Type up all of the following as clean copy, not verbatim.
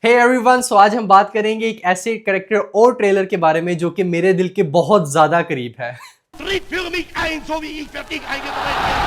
Hey everyone, सो आज हम बात करेंगे एक ऐसे कैरेक्टर और ट्रेलर के बारे में जो कि मेरे दिल के बहुत ज्यादा करीब है। Tritt für mich ein, so wie ich für dich eingetreten bin.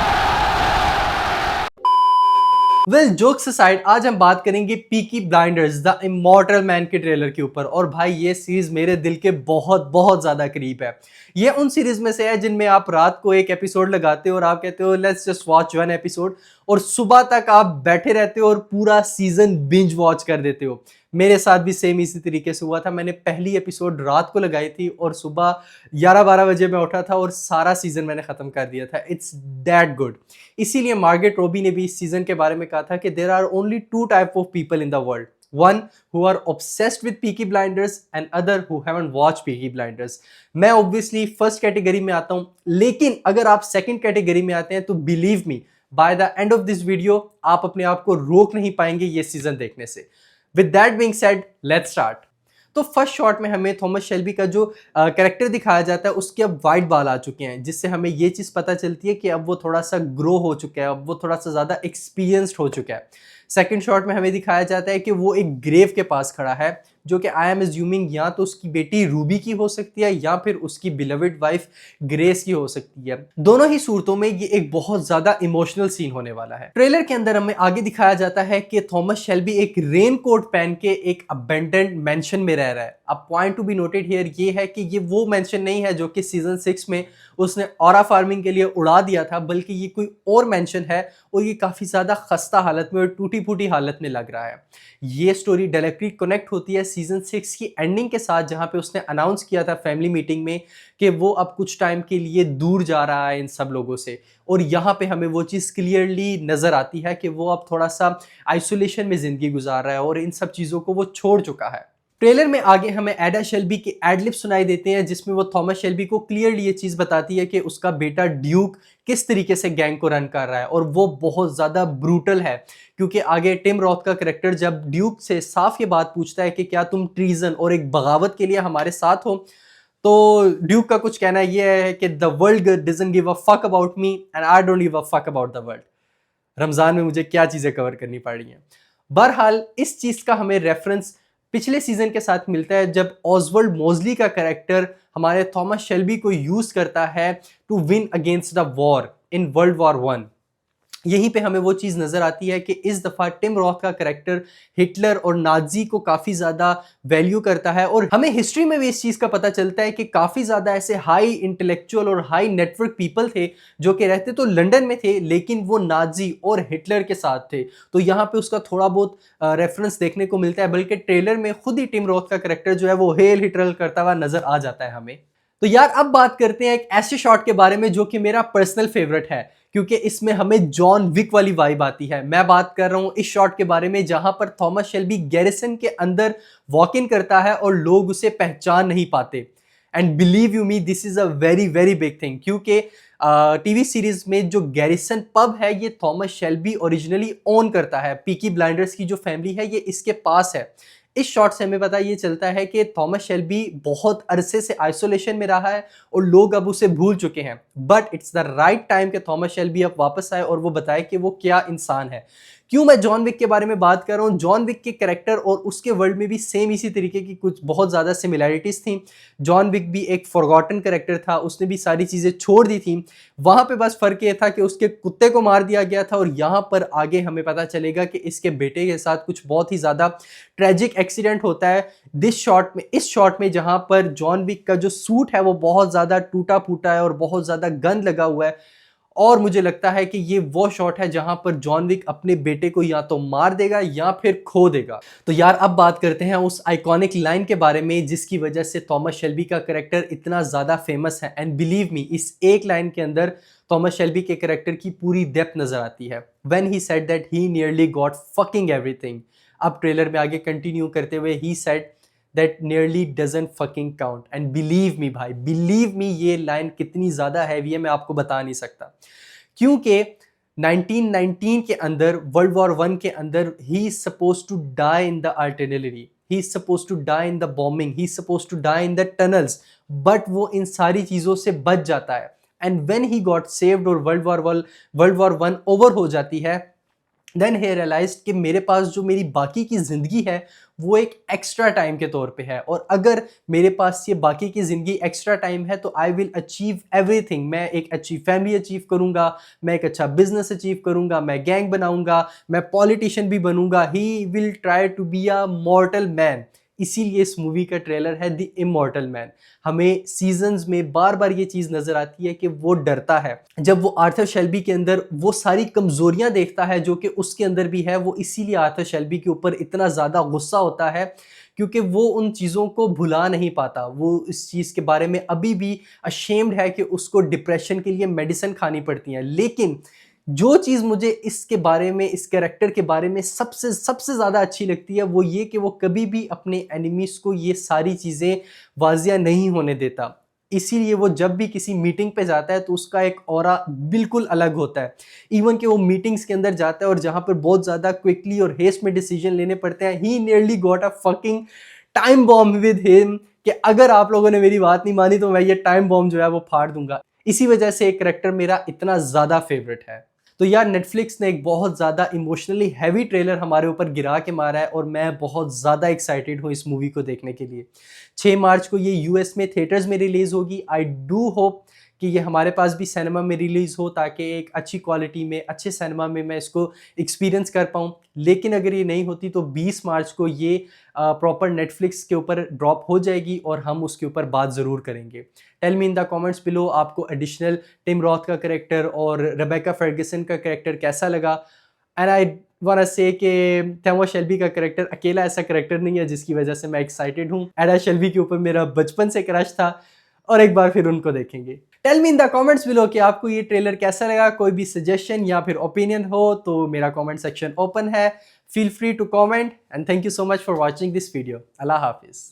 Well jokes aside, आज हम बात करेंगे Peaky blinders the immortal man के ट्रेलर के ऊपर। और भाई ये सीरीज मेरे दिल के बहुत बहुत ज्यादा करीब है। ये उन सीरीज में से है जिनमें आप रात को एक एपिसोड लगाते हो और आप कहते हो let's just watch one episode, और सुबह तक आप बैठे रहते हो और पूरा सीजन बिंज वॉच कर देते हो। मेरे साथ भी सेम इसी तरीके से हुआ था। मैंने पहली एपिसोड रात को लगाई थी और सुबह 11-12 बजे मैं उठा था और सारा सीजन मैंने खत्म कर दिया था। It's that good. इसीलिए मार्गरेट रॉबी ने भी इस सीजन के बारे में कहा था कि there are only two type of people in the world, one who are obsessed with Peaky Blinders and other who haven't watched Peaky Blinders। मैं ऑब्वियसली फर्स्ट कैटेगरी में आता हूं, लेकिन अगर आप सेकंड कैटेगरी में आते हैं तो believe me, by the end of this video आप अपने आप को रोक नहीं पाएंगे ये सीजन देखने से। With that being said, let's start. तो फर्स्ट शॉट में हमें थॉमस शेल्बी का जो कैरेक्टर दिखाया जाता है उसके अब वाइट बाल आ चुके हैं, जिससे हमें ये चीज़ पता चलती है कि अब वो थोड़ा सा ग्रो हो चुका है, अब वो थोड़ा सा ज़्यादा एक्सपीरियंस्ड हो चुका है। सेकंड शॉट में हमें दिखाया जाता है कि वो एक ग्रेव के पास खड़ा है, जो कि आई एम एज्यूमिंग या तो उसकी बेटी रूबी की हो सकती है या फिर उसकी बिलवेड वाइफ ग्रेस की हो सकती है। दोनों ही सूरतों में ये एक बहुत ज्यादा इमोशनल सीन होने वाला है। ट्रेलर के अंदर हमें आगे दिखाया जाता है कि थॉमस शेल्बी एक रेन कोट पहन के एक अबेंडेंड मेंशन में रह रहा है। अब point to be noted here ये है कि ये वो मेंशन नहीं है जो कि सीजन 6 में उसने ऑरा फार्मिंग के लिए उड़ा दिया था, बल्कि ये कोई और मेंशन है और ये काफी ज्यादा खस्ता हालत में और टूटी फूटी हालत में लग रहा है। ये स्टोरी डायरेक्टली कनेक्ट होती है सीजन 6 की एंडिंग के साथ, जहां पे उसने अनाउंस किया था फैमिली मीटिंग में कि वो अब कुछ टाइम के लिए दूर जा रहा है इन सब लोगों से। और यहाँ पे हमें वो चीज़ क्लियरली नजर आती है कि वो अब थोड़ा सा आइसोलेशन में जिंदगी गुजार रहा है और इन सब चीज़ों को वो छोड़ चुका है। ट्रेलर में आगे हमें एडा शेल्बी के एडलिप सुनाई देते हैं, जिसमें वो थॉमस शेल्बी को क्लियरली ये चीज़ बताती है कि उसका बेटा ड्यूक किस तरीके से गैंग को रन कर रहा है, और वो बहुत ज़्यादा ब्रूटल है। क्योंकि आगे टिम रॉथ का कैरेक्टर जब ड्यूक से साफ ये बात पूछता है कि क्या तुम ट्रीजन और एक बगावत के लिए हमारे साथ हो, तो ड्यूक का कुछ कहना ये है कि the world doesn't give a fuck about me and I don't give a fuck about the world. Ramzan में मुझे क्या चीज़ें कवर करनी पड़ रही हैं। बहरहाल इस चीज़ का हमें रेफरेंस पिछले सीजन के साथ मिलता है, जब ऑसवर्ल्ड मोजली का कैरेक्टर हमारे थॉमस शेल्बी को यूज करता है to win against the war in world war 1। यहीं पे हमें वो चीज़ नज़र आती है कि इस दफ़ा टिम रॉथ का कैरेक्टर हिटलर और नाजी को काफ़ी ज़्यादा वैल्यू करता है, और हमें हिस्ट्री में भी इस चीज़ का पता चलता है कि काफ़ी ज़्यादा ऐसे हाई इंटेलेक्चुअल और हाई नेटवर्क पीपल थे जो कि रहते तो लंदन में थे, लेकिन वो नाजी और हिटलर के साथ थे। तो यहाँ पे उसका थोड़ा बहुत रेफरेंस देखने को मिलता है, बल्कि ट्रेलर में खुद ही टिम रॉथ का कैरेक्टर जो है वो हेल हिटलर करता हुआ नज़र आ जाता है हमें। तो यार अब बात करते हैं एक ऐसे शॉट के बारे में जो कि मेरा पर्सनल फेवरेट है, क्योंकि इसमें हमें जॉन विक वाली वाइब आती है। मैं बात कर रहा हूं इस शॉट के बारे में जहां पर थॉमस शेल्बी गैरिसन के अंदर वॉक इन करता है और लोग उसे पहचान नहीं पाते। And believe you me, this is a very very big thing, क्योंकि टीवी सीरीज में जो गैरिसन पब है ये थॉमस शेल्बी ओरिजिनली ओन करता है। पीकी ब्लाइंडर्स की जो फैमिली है ये इसके पास है। इस शॉट से हमें पता ये चलता है कि थॉमस शेल्बी बहुत अरसे से आइसोलेशन में रहा है और लोग अब उसे भूल चुके हैं, but it's the right time कि थॉमस शेल्बी अब वापस आए और वो बताए कि वो क्या इंसान है। क्यों मैं जॉन विक के बारे में बात कर रहा हूँ? जॉन विक के कैरेक्टर और उसके वर्ल्ड में भी सेम इसी तरीके की कुछ बहुत ज़्यादा सिमिलैरिटीज़ थी। जॉन विक भी एक फॉरगॉटन कैरेक्टर था, उसने भी सारी चीज़ें छोड़ दी थी। वहाँ पे बस फ़र्क ये था कि उसके कुत्ते को मार दिया गया था, और यहाँ पर आगे हमें पता चलेगा कि इसके बेटे के साथ कुछ बहुत ही ज़्यादा ट्रेजिक एक्सीडेंट होता है। इस शॉट में जहाँ पर जॉन विक का जो सूट है वो बहुत ज़्यादा टूटा फूटा है और बहुत ज़्यादा गंद लगा हुआ है, और मुझे लगता है कि ये वो शॉट है जहां पर जॉन विक अपने बेटे को या तो मार देगा या फिर खो देगा। तो यार अब बात करते हैं उस आइकॉनिक लाइन के बारे में जिसकी वजह से थॉमस शेल्बी का कैरेक्टर इतना ज्यादा फेमस है। एंड बिलीव मी, इस एक लाइन के अंदर थॉमस शेल्बी के कैरेक्टर की पूरी डेप्थ नजर आती है। When he said that he nearly got fucking everything. अब ट्रेलर में आगे कंटिन्यू करते हुए he said that nearly doesn't fucking count, and believe me भाई, believe me, ये लाइन कितनी ज़्यादा हैवी है मैं आपको बता नहीं सकता। क्योंकि 1919 के अंदर, वर्ल्ड वॉर 1 के अंदर, he is supposed to die in the artillery, he is supposed to die in the bombing, he is supposed to die in the tunnels, but वो इन सारी चीज़ों से बच जाता है। and when he got saved और वर्ल्ड वॉर 1 ओवर हो जाती है, देन ही रियलाइज्ड कि मेरे पास जो मेरी बाकी की ज़िंदगी है वो एक एक्स्ट्रा टाइम के तौर पे है, और अगर मेरे पास ये बाकी की ज़िंदगी एक्स्ट्रा टाइम है तो आई विल अचीव एवरीथिंग। मैं एक अच्छी फैमिली अचीव करूँगा, मैं एक अच्छा बिजनेस अचीव करूँगा, मैं गैंग बनाऊँगा, मैं पॉलिटिशियन भी बनूँगा। He will try to be a mortal man. इसीलिए इस मूवी का ट्रेलर है द इमॉर्टल मैन। हमें सीजन्स में बार बार ये चीज़ नज़र आती है कि वो डरता है। जब वो आर्थर शेल्बी के अंदर वो सारी कमज़ोरियाँ देखता है जो कि उसके अंदर भी है, वो इसीलिए आर्थर शेल्बी के ऊपर इतना ज़्यादा गुस्सा होता है, क्योंकि वो उन चीज़ों को भुला नहीं पाता। वो इस चीज़ के बारे में अभी भी अशेम्ड है कि उसको डिप्रेशन के लिए मेडिसिन खानी पड़ती है। लेकिन जो चीज़ मुझे इसके बारे में, इस कैरेक्टर के बारे में सबसे सबसे ज़्यादा अच्छी लगती है वो ये कि वो कभी भी अपने एनिमीज़ को ये सारी चीज़ें वाज़िया नहीं होने देता। इसीलिए वो जब भी किसी मीटिंग पे जाता है तो उसका एक ऑरा बिल्कुल अलग होता है। इवन कि वो मीटिंग्स के अंदर जाता है और जहाँ पर बहुत ज़्यादा क्विकली और हेस्ट में डिसीजन लेने पड़ते हैं, he nearly got a fucking time bomb with him कि अगर आप लोगों ने मेरी बात नहीं मानी तो मैं ये टाइम बॉम्ब जो है वो फाड़ दूंगा। इसी वजह से एक कैरेक्टर मेरा इतना ज़्यादा फेवरेट है। तो यार नेटफ्लिक्स ने एक बहुत ज़्यादा इमोशनली हैवी ट्रेलर हमारे ऊपर गिरा के मारा है, और मैं बहुत ज़्यादा एक्साइटेड हूँ इस मूवी को देखने के लिए। 6 मार्च को ये यूएस में थिएटर्स में रिलीज़ होगी। आई डू होप कि ये हमारे पास भी सिनेमा में रिलीज़ हो, ताकि एक अच्छी क्वालिटी में, अच्छे सिनेमा में मैं इसको एक्सपीरियंस कर पाऊँ। लेकिन अगर ये नहीं होती तो 20 मार्च को ये प्रॉपर नेटफ्लिक्स के ऊपर ड्रॉप हो जाएगी और हम उसके ऊपर बात ज़रूर करेंगे। Tell me in the comments below आपको एडिशनल टिम रॉथ का कैरेक्टर और रेबेका फर्गसन का कैरेक्टर कैसा लगा। एंड आई वांट से कि थॉमस शेल्बी का कैरेक्टर अकेला ऐसा कैरेक्टर नहीं है जिसकी वजह से मैं एक्साइटेड हूँ। एडा शेल्बी के ऊपर मेरा बचपन से क्रश था, और एक बार फिर उनको देखेंगे। Tell me in the comments below कि आपको ये ट्रेलर कैसा लगा। कोई भी सजेशन या फिर ओपिनियन हो तो मेरा कमेंट सेक्शन ओपन है। Feel free to comment, and thank you so much for watching this video. अल्लाह हाफिज़।